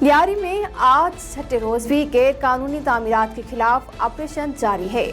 लियारी में आज छठे रोज भी गैर कानूनी तामीरात के खिलाफ ऑपरेशन जारी है।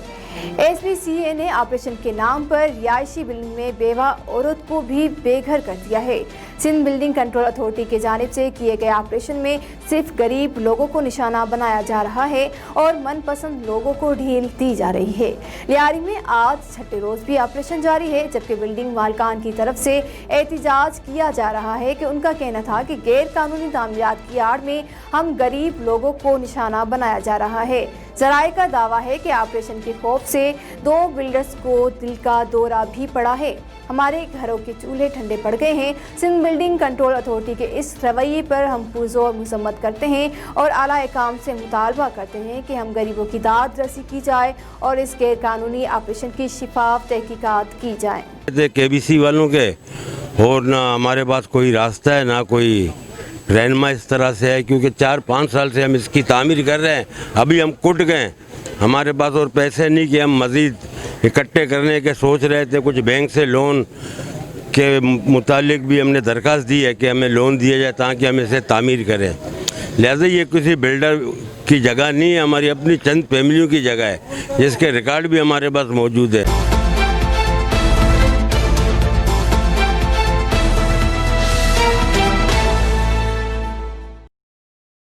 एसपीसीए ने ऑपरेशन के नाम पर रिहायशी बिल्डिंग में बेवा औरत को भी बेघर कर दिया है। सिंध बिल्डिंग कंट्रोल अथॉरिटी की जानिब से किए गए ऑपरेशन में सिर्फ गरीब लोगों को निशाना बनाया जा रहा है और मनपसंद लोगों को ढील दी जा रही है। लियारी में आज छठे रोज भी ऑपरेशन जारी है, जबकि बिल्डिंग मालिकान की तरफ से एहतजाज किया जा रहा है कि उनका कहना था कि गैर कानूनी तामीरात की आड़ में हम गरीब लोगों को निशाना बनाया जा रहा है। जराये का दावा है कि ऑपरेशन के खौफ से 2 बिल्डर्स को दिल का दौरा भी पड़ा है। हमारे घरों के चूल्हे ठंडे पड़ गए हैं। सिंध बिल्डिंग कंट्रोल अथॉरिटी के इस रवैये पर हम पुरजोर मजम्मत करते हैं और आला एकाम से मुतालबा करते हैं कि हम गरीबों की दाद रसी की जाए और इस गैर कानूनी ऑपरेशन की शिफाफ तहकीकात की जाए। केबीसी वालों के और ना हमारे पास कोई रास्ता है ना कोई रहनुमा इस तरह से है, क्योंकि 4-5 साल से हम इसकी तामीर कर रहे हैं। अभी हम कुट गए, हमारे पास और पैसे नहीं कि हम मज़ीद इकट्ठे करने के सोच रहे थे। कुछ बैंक से लोन के मुतालिक भी हमने दरख्वास्त दी है कि हमें लोन दिया जाए ताकि हम इसे तामीर करें। लिहाजा ये किसी बिल्डर की जगह नहीं है, हमारी अपनी चंद फैमिलियों की जगह है, जिसके रिकॉर्ड भी हमारे पास मौजूद है।